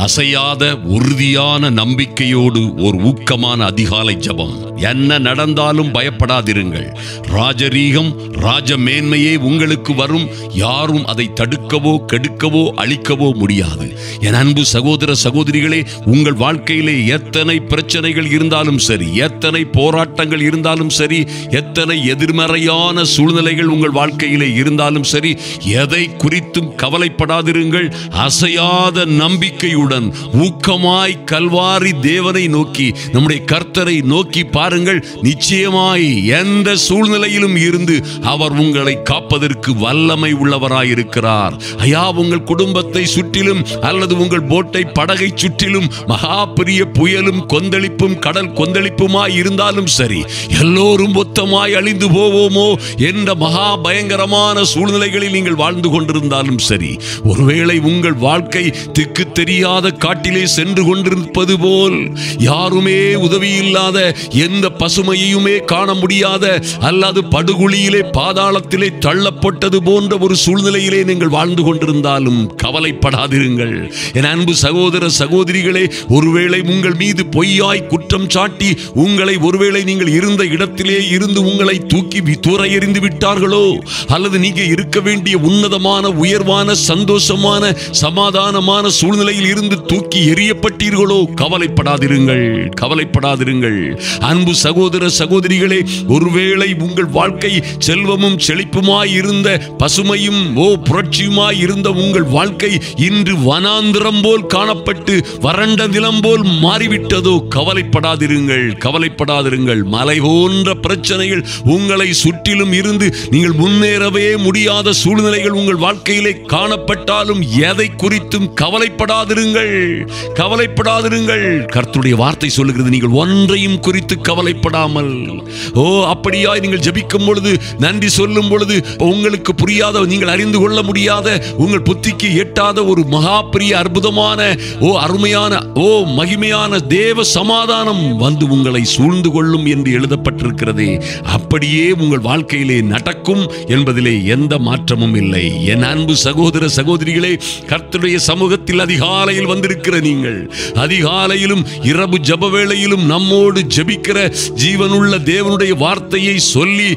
அசையாத உறுதியான நம்பிக்கையோடு ஒரு ஊக்கமான அதிகாலை ஜெபம். என்ன நடந்தாலும் பயப்படாதிருங்கள். ராஜரீகம் ராஜ மேன்மையே உங்களுக்கு வரும். யாரும் அதை தடுக்கவோ கெடுக்கவோ அழிக்கவோ முடியாது. என் அன்பு சகோதர சகோதரிகளே, உங்கள் வாழ்க்கையிலே எத்தனை பிரச்சனைகள் இருந்தாலும் சரி, எத்தனை போராட்டங்கள் இருந்தாலும் சரி, எத்தனை எதிர்மறையான சூழ்நிலைகள் உங்கள் வாழ்க்கையிலே இருந்தாலும் சரி, எதை குறித்தும் கவலைப்படாதிருங்கள். அசையாத நம்பிக்கையுடன் ஊக்கமாய் கல்வாரி தேவனை நோக்கி, நம்முடைய கர்த்தரை நோக்கி பாருங்கள். நிச்சயமாய் எந்த சூழ்நிலையிலும் இருந்து அவர் உங்களை காப்பதற்கு வல்லமை உள்ளவராயிருக்கிறார். ஐயா, உங்கள் குடும்பத்தை சுற்றிலும் அல்லது உங்கள் போட்டை படகை சுற்றிலும் மகா பெரிய புயலும் கொந்தளிப்பும் கடல் கொந்தளிப்புமாய் இருந்தாலும் சரி, எல்லோரும் மொத்தமாய் அழிந்து போவோமோ என்ற மகா பயங்கரமான சூழ்நிலைகளில் நீங்கள் வாழ்ந்து கொண்டிருந்தாலும் சரி, ஒருவேளை உங்கள் வாழ்க்கை திக்கு தெரியாத காட்டிலே சென்று கொண்டிருப்பது போல், யாருமே உதவி இல்லாத, எந்த பசுமையுமே காண முடியாத, அல்லது படுகுழியிலே பாதாளத்திலே தள்ளப்பட்டது போன்ற ஒரு சூழ்நிலையிலே நீங்கள் வாழ்ந்து கொண்டிருந்தாலும் கவலைப்படாதிருங்கள். என் அன்பு சகோதர சகோதரிகளே, ஒருவேளை உங்கள் மீது பொய்யாய் குற்றம் சாட்டி உங்களை ஒருவேளை நீங்கள் இருந்த இடத்திலே இருந்து உங்களை தூக்கி தூர எறிந்து விட்டார்களோ, அல்லது நீங்க இருக்க வேண்டிய உன்னதமான உயர்வான சந்தோஷமான சமாதானமான சூழ்நிலையில் இருந்து தூக்கி எறியப்பட்டீர்களோ, கவலைப்படாதிருங்கள், கவலைப்படாதிருங்கள். அன்பு சகோதர சகோதரிகளே, ஒருவேளை உங்கள் வாழ்க்கை செல்வமும் செழிப்புமாய் இருந்த, பசுமையும் புரட்சியுமாய் இருந்த உங்கள் வாழ்க்கை இன்று வனாந்திரம் போல் காணப்பட்டு வறண்ட நிலம் போல் மாறிவிட்டதோ, கவலைப்படாதிருங்கள், கவலைப்படாதிருங்கள். மலை போன்ற பிரச்சனைகள் உங்களை சுற்றிலும் இருந்து நீங்கள் முன்னேறவே முடியாத சூழ்நிலைகள் உங்கள் வாழ்க்கையிலே காணப்பட்டாலும் எதை குறித்தும் கவலைப்படாதிருங்கள், கவலைப்படாதிருங்கள். கர்த்தருடைய வார்த்தை சொல்லுகிறது, நீங்கள் ஒன்றையும் குறித்து கவலைப்படாமல், அப்படியாய் நீங்கள் ஜெபிக்கும் பொழுது, நன்றி சொல்லும் பொழுது, உங்களுக்கு புரியாத, நீங்கள் அறிந்து கொள்ள முடியாத, உங்கள் புத்திக்கு எட்டாத ஒரு மகா பெரிய அற்புதமான அருமையான மகிமையான தேவ சமாதானம் வந்து உங்களை சூழ்ந்து கொள்ளும் என்று எழுதப்பட்டிருக்கிறதே, அப்படியே உங்கள் வாழ்க்கையிலே நடக்கும் என்பதிலே எந்த மாற்றமும் இல்லை. என் அன்பு சகோதர சகோதரிகளே, கர்த்தருடைய சமூகத்தில் அதிகாலையில் வந்திருக்கிற நீங்கள், அதிகாலையிலும் இரவு ஜெப வேளையிலும் நம்மோடு ஜெபிக்கிற ஜீவனுள்ள தேவனுடைய வார்த்தையை சொல்லி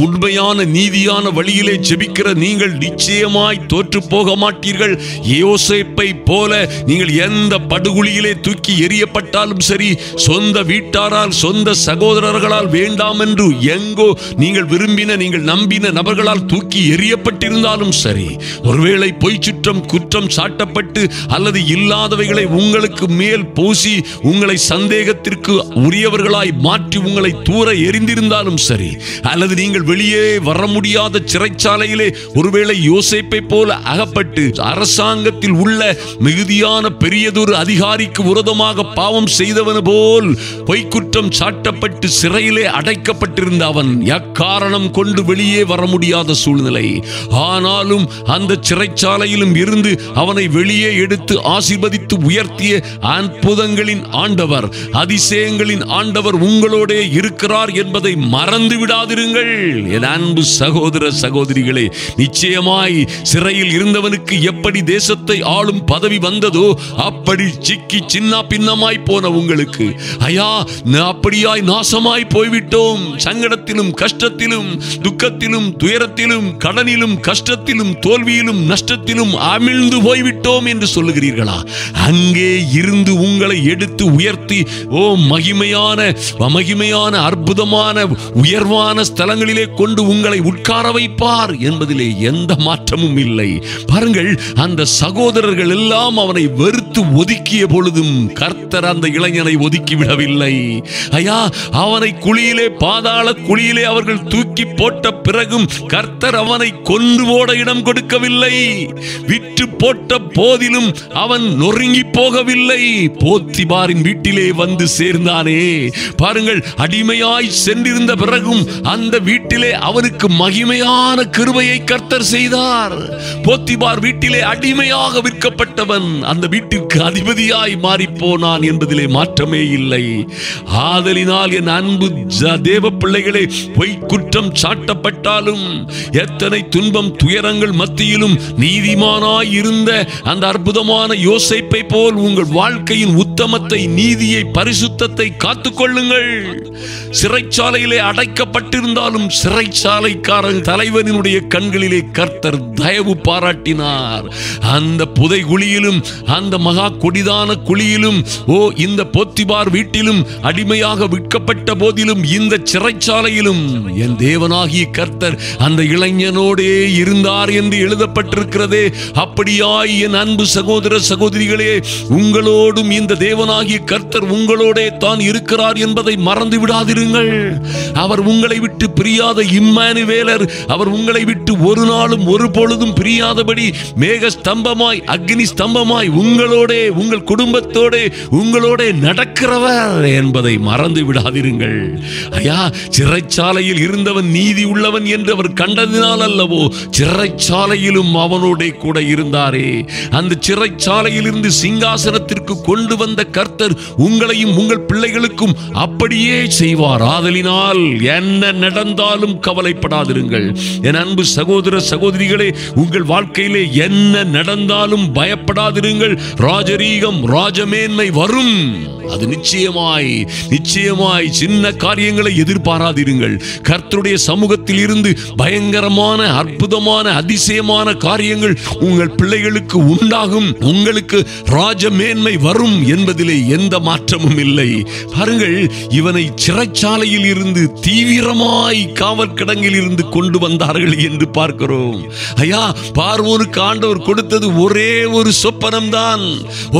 உண்மையான நீதியான வழியிலே ஜெபிக்கிற நீங்கள் நிச்சயமாய் தோற்று போக மாட்டீர்கள். யோசேப்பை போல நீங்கள் எந்த படுகுழியிலே தூக்கி எறியப்பட்டாலும் சரி, சொந்த வீட்டாரால் சொந்த சகோதரர்களால் வேண்டாம் என்று எங்கோ நீங்கள் விரும்பின, நீங்கள் நம்பின நபர்களால் தூக்கி எறியப்பட்டிருந்தாலும் சரி, ஒருவேளை பொய் குற்றம் சாட்டப்பட்டு அல்லது இல்லாதவைகளை உங்களுக்கு மேல் பூசி உங்களை சந்தேகத்திற்கு உரியவர்களாய் மாற்றி உங்களை தூர எறிந்திருந்தாலும் சரி, அல்லது நீங்கள் வெளியே வர முடியாத சிறைச்சாலையிலே ஒருவேளை யோசேப்பை போல அகப்பட்டு அரசாங்கத்தில் உள்ள மிகுதியான பெரியதொரு அதிகாரிக்கு விரோதமாக பாவம் செய்தவன் போல் பொய்க்குற்றம் சாட்டப்பட்டு சிறையிலே அடைக்கப்பட்டிருந்த அவன் எக்காரணம் கொண்டு வெளியே வர முடியாத சூழ்நிலை. ஆனாலும் அந்த சிறைச்சாலையிலும் இருந்து அவனை வெளியே எடுத்து ஆசீர்வதித்து உயர்த்திய அற்புதங்களின் ஆண்டவர், அதிசயங்களின் ஆண்டவர் உங்களோட இருக்கிறார் என்பதை மறந்து விடாதிருங்கள். என் அன்பு சகோதர சகோதரிகளே, நிச்சயமாய் சிறையில் இருந்தவனுக்கு எப்படி தேசத்தை ஆளும் பதவி வந்ததோ, அப்படி சிக்கி சின்ன பின்னமாய் போன உங்களுக்கு, ஐயா, அப்படியாய் நாசமாய் போய்விட்டோம். சங்கடத்திலும் கஷ்டத்திலும் துக்கத்திலும் துயரத்திலும் கடனிலும் கஷ்டத்திலும் தோல்வியிலும் நஷ்டத்திலும் அமிழ்ந்து போய்விட்டோம் என்று சொல்லுகிறீர்களா? அங்கே இருந்து உங்களை எடுத்து உயர்த்தி மகிமையான அற்புதமான உயர்வான ஸ்தலங்களிலே கொண்டு உங்களை உட்கார வைப்பார் என்பதிலே எந்த மாற்றமும் இல்லை. பாருங்கள், அந்த சகோதரர்கள் எல்லாம் அவனை வெறுத்து ஒதுக்கிய பொழுதும் கர்த்தர் அந்த இளைஞனை ஒதுக்கி விடவில்லை. ஐயா, அவனை குழியிலே, பாதாள குழியிலே அவர்கள் தூக்கி போட்ட பிறகும் கர்த்தர் அவனை கொன்று போட இடம் கொடுக்கவில்லை. விற்று போட்ட போதிலும் அவன் நொறுங்கி போகவில்லை. போத்திபாரின் வீட்டிலே வந்து சேர்ந்தானே. பாருங்கள், அடிமையாய் சென்றிருந்த பிறகும் அந்த வீட்டிலே அவருக்கு மகிமையான கிருபையை கர்த்தர் செய்தார். போத்திபார் வீட்டிலே அடிமையாக விற்கப்பட்டவன் அந்த வீட்டிற்கு அதிபதியாய் மாறி போனான் என்பதிலே மாற்றமே இல்லை. ஆதலினால் என் அன்பு தேவ பிள்ளைகளே, பொய் குற்றம் சாட்டப்பட்டாலும், எத்தனை துன்பம் துயரங்கள் மத்தியிலும் நீதிமானாய் இருந்த அந்த அற்புதமான யோசேப்பை போல் உங்கள் வாழ்க்கையின் உத்தமத்தை, நீதியை, பரிசுத்தத்தை காத்துக்கொள்ளுங்கள். சிறைச்சாலையிலே அடைக்கப்பட்டிருந்தாலும் சிறைச்சாலைக்காரன் தலைவனுடைய கண்களிலே கர்த்தர் தயவு பாராட்டினார். அந்த புதை குழியிலும், அந்த மகா கொடிதான குழியிலும், இந்த போத்திபார் வீட்டிலும் அடிமையாக விற்கப்பட்ட போதிலும், இந்த சிறைச்சாலையிலும் என் தேவனாகிய கர்த்தர் அந்த இளைஞனோடே இருந்தார் என்று எழுதப்பட்டிருக்கிறதே. அப்படியாய் என் அன்பு சகோதர சகோதரிகளே, உங்களோடும் இந்த தேவனாகிய கர்த்தர் உங்களோடே தான் இருக்கிறார் என்பதை மறந்து விடாதிருங்கள். அவர் உங்களை விட்டு பிரியாத இம்மானுவேலர். அவர் உங்களை விட்டு ஒரு நாளும் ஒரு பொழுதும் பிரியாதபடி மேக ஸ்தம்பமாய், அக்னி ஸ்தம்பமாய் உங்களோடே, உங்கள் குடும்பத்தோடே, உங்களோடே நடக்கிறவர் என்பதை மறந்து விடாதிருங்கள். ஐயா, சிறைச்சாலையில் இருந்தவன் நீதி உள்ளவன் என்று அவர் கண்டதினால் அல்லவோ சிறைச்சாலையிலும் அவனோட கூட இருந்தாரே. அந்த சிறைச்சாலையில் இருந்து சிங்காசனத்திற்கு கொண்டு வந்த கர்த்தர் உங்களையும் உங்கள் பிள்ளைகளுக்கும் அப்படியே செய்வார். ஆதலினால் என்ன நடந்தாலும் கவலைப்படாதிருங்கள். என் அன்பு சகோதர சகோதரிகளே, உங்கள் வாழ்க்கையிலே என்ன நடந்தாலும் பயப்படாதிருங்கள். ராஜரீகம், ராஜமேன்மை வரும். அது நிச்சயமாய் நிச்சயமாய். சின்ன காரியங்களை எதிர்பாராதிருங்கள். கர்த்தருடைய சமூகத்தில் இருந்து பயங்கரமான, அற்புதமான, அதிசயமான காரியங்கள் உங்கள் பிள்ளைகளுக்கு உண்டாகும். உங்களுக்கு ராஜமேன்மை வரும் என்பதிலே எந்த மாற்றமும் இல்லை. பாருங்கள், இவனை சிறைச்சாலையில் இருந்து தீவிரமாய் காவல் கிடங்கில் இருந்து கொண்டு வந்தார்கள் என்று பார்க்கிறோம். ஐயா, பார்வோனுக்கு ஆண்டவர் கொடுத்தது ஒரே ஒரு சொப்பனம் தான்.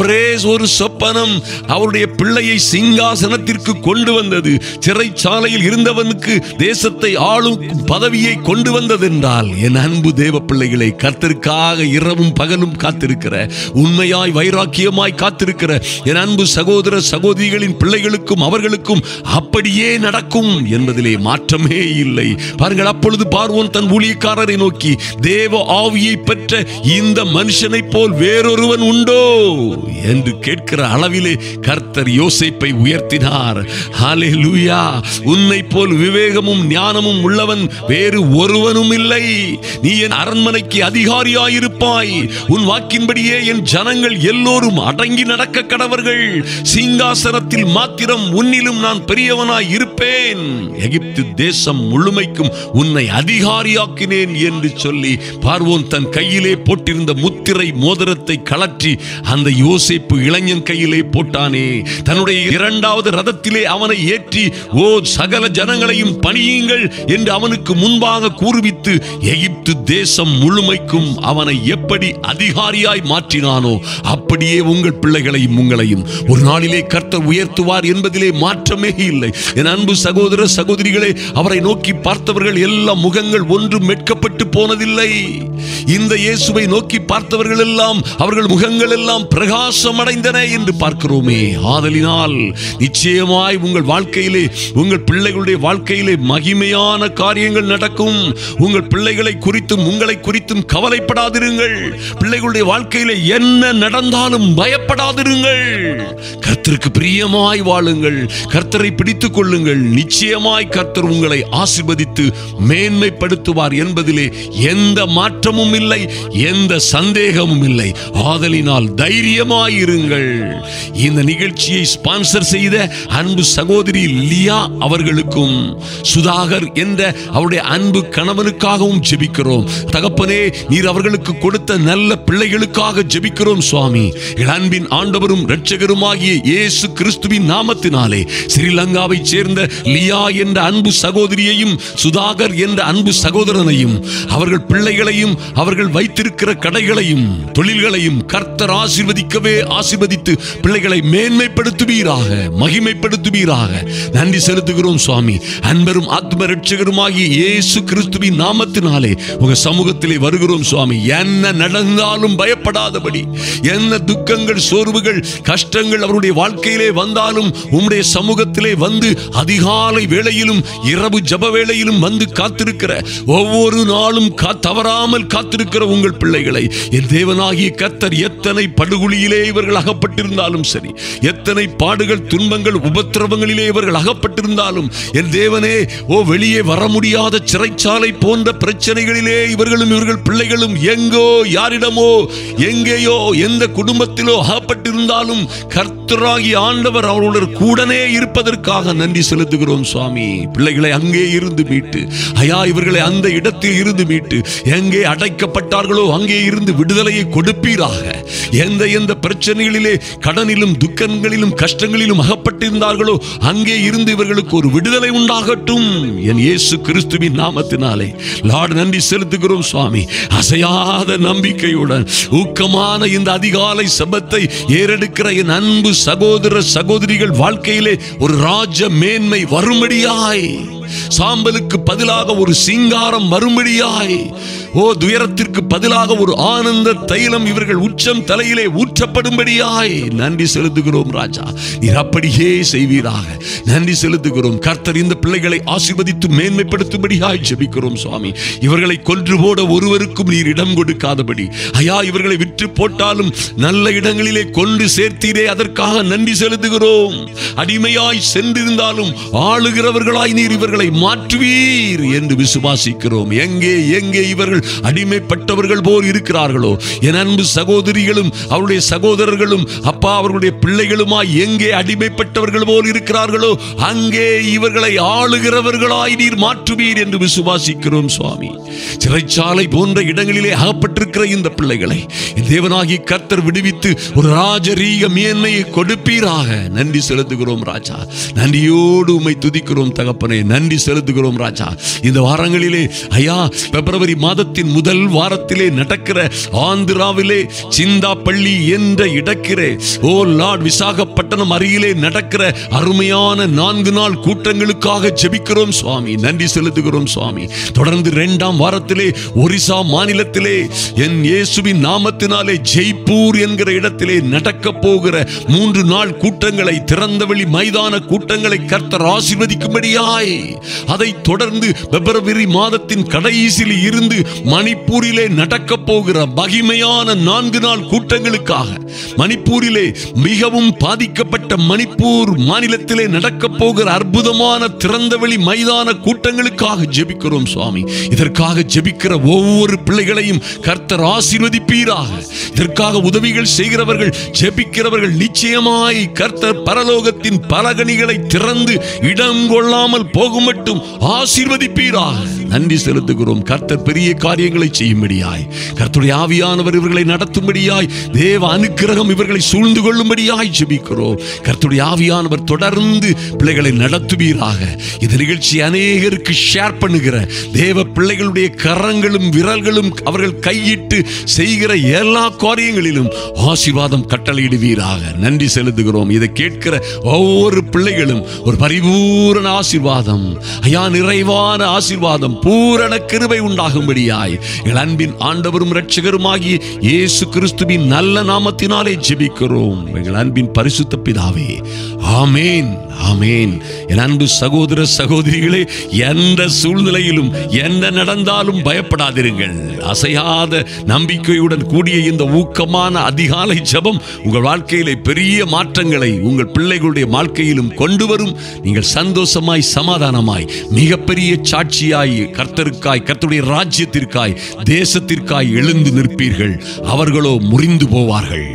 ஒரே ஒரு சொப்பனம் அவருடைய பிள்ளையை சிங்காசனத்திற்கு கொண்டு வந்தது. சிறைச்சாலையில் இருந்தவனுக்கு தேசத்தை ஆளும் பதவியை கொண்டு வந்ததென்றால், என் அன்பு தேவ பிள்ளைகளை, கர்த்தருக்காக இரவும் பகலும் காத்திருக்கிற, உண்மையாய் வைராக்கியமாய் காத்திருக்கிற என் அன்பு சகோதர சகோதரிகளின் பிள்ளைகளுக்கும் அவர்களுக்கும் அப்படியே நடக்கும் என்பதிலே மாற்றமே இல்லை. பாருங்கள், அப்பொழுது பார்வோன் தன் ஊழியக்காரரை நோக்கி, தேவ ஆவியை பெற்ற இந்த மனுஷனை போல் வேறொருவன் உண்டோ என்று கேட்கிற அளவிலே கர்த்தர் யோசேப்பை உயர்த்தினார். ஹல்லேலூயா. உன்னை போல் விவேகமும் ஞானமும் உள்ளவன் வேறு ஒருவனும் இல்லை. நீ என் அரண்மனைக்கு அதிகாரியாயிருப்பாய். உன் வாக்கின்படியே என் ஜனங்கள் எல்லோரும் அடங்கி நடக்க கடவர்கள். சிங்காசனத்தில் மாத்திரம் உன்னிலும் நான் பெரியவனாய் இருப்பேன். எகிப்து தேசம் முழுமைக்கும் உன்னை அதிகாரியாக்கினேன் என்று சொல்லி பார்வோன் தன் கையிலே போட்டிருந்த முத்திரை மோதிரத்தை கழற்றி அந்த யோசேப்பு இளைஞன் கையிலே போட்டானே. தன்னுடைய இரண்டாவது ரதத்திலே அவனை ஏற்றி, சகல ஜனங்களையும் பணியுங்கள் என்று அவனுக்கு முன்பாக கூறுவித்து, எகிப்து தேசம் முழுமைக்கும் அவனை எப்படி அதிகாரியாய் மாற்றினானோ அப்படியே உங்கள் பிள்ளைகளையும் உங்களையும் ஒரு நாளிலே கர்த்தர் உயர்த்துவார் என்பதிலே மாற்றமே இல்லை. என் அன்பு சகோதர சகோதரிகளே, அவரை நோக்கி பார்த்தவர்கள் எல்லா முகங்கள் ஒன்றும் மெட்கப்பட்டு போனதில்லை. இந்த இயேசுவை நோக்கி பார்த்தவர்கள் எல்லாம், அவர்கள் முகங்கள் எல்லாம் பிரகாசம் அடைந்தன என்று பார்க்கிறோமே. ஆதலினால் நிச்சயமாய் உங்கள் வாழ்க்கையிலே, உங்கள் பிள்ளைகளுடைய வாழ்க்கையிலே மகிமையான காரியங்கள் நடக்கும். உங்கள் பிள்ளைகளை குறித்தும் உங்களை குறித்தும் கவலைப்படாதிருங்கள். பிள்ளைகளுடைய வாழ்க்கையிலே என்ன நடந்தாலும் பயப்படாதிருங்கள். கர்த்தருக்கு பிரியமாய் வாழுங்கள். கர்த்தரை பிடித்துக் கொள்ளுங்கள். நிச்சயமாய் கர்த்தர் உங்களை ஆசீர்வதித்து மேன்மைப்படுத்துவார் என்பதிலே எந்த மாற்றமும் இல்லை, எந்த சந்தேகமும் இல்லை. ஆதலினால் தைரியமாயிருங்கள். இந்த நிகழ்ச்சியை ஸ்பான்சர் செய்த அன்பு சகோதரி லியா அவர்களுக்கும், சுதாகர் என்ற அவருடைய அன்பு கணவனுக்காகவும் ஜெபிக்கிறோம். தகப்பனே, நீர் அவர்களுக்கு கொடுத்த நல்ல பிள்ளைகளுக்காக ஜெபிக்கிறோம் சுவாமி. அன்பின் ஆண்டவரும் இரட்சகருமாகிய இயேசு கிறிஸ்துவின் நாமத்தினாலே ஸ்ரீலங்காவை சேர்ந்த லியா என்ற அன்பு சகோதரியையும் சுதாகர் என்ற அன்பு சகோதரனையும் அவர்கள் பிள்ளைகளையும் அவர்கள் வைத்திருக்கிற கடைகளையும் தொழில்களையும் கர்த்தர் ஆசீர்வதிக்கவே ஆசீர்வதித்து பிள்ளைகளை மேன்மைப்படுத்துவீராக, மகிமைப்படுத்துவீராக. நன்றி செலுத்துகிறோம் சுவாமி. அன்பரும் ஆத்ம இரட்சகருமாகிய இயேசு கிறிஸ்துவின் நாமத்தினாலே உங்க சமூகத்திலே வருகிறோம் சுவாமி. என்ன நடந்தாலும் பயப்படாதபடி, என்ன துக்கங்கள், சோர்வுகள், கஷ்டங்கள் அவருடைய வாழ்க்கையிலே வந்தாலும் உம்முடைய சமூகத்திலே வந்து அதிகாலை வேளை வேளையிலும் இரவு ஜப வேளையிலும் வந்து காத்திருக்கிற, ஒவ்வொரு நாளும் தவறாமல் காத்திருக்கிற உங்கள் பிள்ளைகளை என் தேவனாகிய கர்த்தர் எத்தனை படுகுழியிலே இவர்கள் அகப்பட்டிருந்தாலும் சரி, எத்தனை பாடுகள் துன்பங்கள் உபத்திரவங்களிலே இவர்கள் அகப்பட்டிருந்தாலும் என் தேவனே, வெளியே வர முடியாத சிறைச்சாலை போன்ற பிரச்சனைகளிலே இவர்களும் இவர்கள் பிள்ளைகளும் எங்கோ யாரிடமோ எங்கேயோ எந்த குடும்பத்திலோ அகப்பட்டிருந்தாலும் கர்த்தராகிய ஆண்டவர் அவர்களுடன் கூடனே இருப்பதற்காக நன்றி செலுத்துகிறோம் சுவாமி. பிள்ளைகளை அங்கே இருந்து மீட்டு, ஐயா இவர்களை அந்த இடத்தில் இருந்து மீட்டு, எங்கே அடைக்கப்பட்டார்களோ அங்கே இருந்து விடுதலையை கொடுப்பீராக. எந்த எந்த பிரச்சனைகளிலே கடனிலும் துக்கங்களிலும் கஷ்டங்களிலும் அகப்பட்டிருந்தார்களோ அங்கே இருந்து இவர்களுக்கு ஒரு விடுதலை உண்டாகட்டும் என் இயேசு கிறிஸ்துவின் நாமத்தினாலே லார்ட் நன்றி செலுத்துகிறோம் சுவாமி. அசையாத நம்பிக்கையுடன் ஊக்கமான இந்த அதிகாலை சபத்தை ஏறெடுக்கிற என் அன்பு சகோதர சகோதரிகள் வாழ்க்கையிலே ஒரு ராஜ மேன்மை வரும்படியாய், சாம்பலுக்கு பதிலாக ஒரு சிங்காரம் வரும்படியாய், துயரத்திற்கு பதிலாக ஒரு ஆனந்த தைலம் இவர்கள் உச்சம் தலையிலே ஊற்றப்படும்படியாய் நன்றி செலுத்துகிறோம் ராஜா. நீர் அப்படியே செய்வீராக. நன்றி செலுத்துகிறோம். கர்த்தர் இந்த பிள்ளைகளை ஆசீர்வதித்து மேன்மைப்படுத்தும்படியாய் ஜெபிக்கிறோம் சுவாமி. இவர்களை கொன்று போட ஒருவருக்கும் நீர் இடம் கொடுக்காதபடி, ஐயா இவர்களை விற்று போட்டாலும் நல்ல இடங்களிலே கொண்டு சேர்த்தீரே, அதற்காக நன்றி செலுத்துகிறோம். அடிமையாய் சென்றிருந்தாலும் ஆளுகிறவர்களாய் நீர் இவர்களை மாற்றுவீர் என்று விசுவாசிக்கிறோம். எங்கே எங்கே இவர்கள் அடிமைப்பட்டவர்கள் போல் இருக்கிறார்களோ, என் அன்பு சகோதரிகளும் அவருடைய சகோதரர்களும் அப்பா அவர்களுடைய பிள்ளைகளுமாய் எங்கே அடிமைப்பட்டவர்கள் போல் இருக்கிறார்களோ அங்கே இவர்களை ஆளுகிறவர்களாய் நீர் மாற்றுவீர் என்று விசுவாசிக்கிறோம் சுவாமி. சிறைச்சாலை போன்ற இடங்களிலே அகப்பட்டிருக்கிற இந்த பிள்ளைகளை தேவனாகி கர்த்தர் விடுவித்து ஒரு ராஜரீக மேன்மையை கொடுப்பீராக. நன்றி செலுத்துகிறோம் ராஜா. நன்றியோடு உம்மை துதிக்கிறோம் தகப்பனே. நன்றி செலுத்துகிறோம் ராஜா. இந்த வாரங்களிலே ஐயா பிப்ரவரி மாதத்தின் முதல் வாரத்திலே நடக்கிற ஆந்திராவிலே சிந்தாப்பள்ளி என்ற இடக்கிலே லார்ட் விசாகப்பட்டினம் அருகிலே நடக்கிற அருமையான 4 நாள் கூட்டங்களுக்காக ஜெபிக்கிறோம் சுவாமி. நன்றி செலுத்துகிறோம் சுவாமி. தொடர்ந்து 2ஆம் வாரத்திலே ஒரிசா மாநிலத்திலே என் இயேசுவின் நாமத்தினாலே ஜெய்ப்பூர் என்கிற இடத்திலே நடக்க போகிற 3 நாள் கூட்டங்களை, திறந்தவெளி மைதான கூட்டங்களை கர்த்தர் ஆசீர்வதிக்கும்படியாய், அதை தொடர்ந்து பிப்ரவரி மாதத்தின் கடைசியில் இருந்து மணிப்பூரிலே நடக்க போகிற மகிமையான 4 நாள் கூட்டங்களுக்காக, மணிப்பூரிலே மிகவும் பாதிக்கப்பட்ட மணிப்பூர் மாநிலத்திலே நடக்க போகிற அற்புதமான திறந்தவெளி மைதான கூட்டங்களுக்காக ஜெபிக்கிறோம் சுவாமி. இதற்காக ஜெபிக்கிற ஒவ்வொரு பிள்ளைகளையும் கர்த்தர் ஆசீர்வதிப்பீராக. இதற்காக உதவிகள் செய்கிறவர்கள், ஜெபிக்கிறவர்கள் நிச்சயமாய் கர்த்தர் பரலோகத்தின் பலகணிகளை திறந்து இடம் கொள்ளாமல் போகும் மட்டும் ஆசீர்வதிப்பீராக. நன்றி செலுத்துகிறோம். கர்த்தர் பெரிய காரியங்களை செய்யும்படியாய், கர்த்தருடைய ஆவியானவர் இவர்களை நடத்தும்படியாய், தேவ அனுக்கிரகம் இவர்களை சூழ்ந்து கொள்ளும்படியாய் ஜெபிக்கிறோம். கர்த்தருடைய ஆவியானவர் தொடர்ந்து பிள்ளைகளை நடத்துவீராக. இந்த நிகழ்ச்சி அநேகருக்கு ஷேர் பண்ணுகிற தேவ பிள்ளைகளுடைய கரங்களும் விரல்களும் அவர்கள் கையிட்டு செய்கிற எல்லா காரியங்களிலும் ஆசீர்வாதம் கட்டளையிடுவீராக. நன்றி செலுத்துகிறோம். இதை கேட்கிற ஒவ்வொரு பிள்ளைகளும் ஒரு பரிபூரண ஆசீர்வாதம், ஐயா நிறைவான ஆசீர்வாதம், பூரண கிருபை உண்டாகும்படியாய் எங்கள் அன்பின் ஆண்டவரும் இரட்சகருமாகிய இயேசு கிறிஸ்துவின் நல்ல நாமத்தினாலே ஜெபிக்கிறோம் எங்கள் அன்பின் பரிசுத்த பிதாவே. ஆமேன், ஆமேன். என் அன்பு சகோதர சகோதரிகளே, எந்த சூழ்நிலையிலும் என்ன நடந்தாலும் பயப்படாதிருங்கள். அசையாத நம்பிக்கையுடன் கூடிய இந்த ஊக்கமான அதிகாலை ஜெபம் உங்கள் வாழ்க்கையிலே பெரிய மாற்றங்களை உங்கள் பிள்ளைகளுடைய வாழ்க்கையிலும் கொண்டு வரும். நீங்கள் சந்தோஷமாய் சமாதானமாய் மிகப்பெரிய சாட்சியாய் கர்த்தருக்காய், கர்த்தருடைய ராஜ்யத்திற்காய், தேசத்திற்காய் எழுந்து நிற்பீர்கள். அவர்களோ முறிந்து போவார்கள்.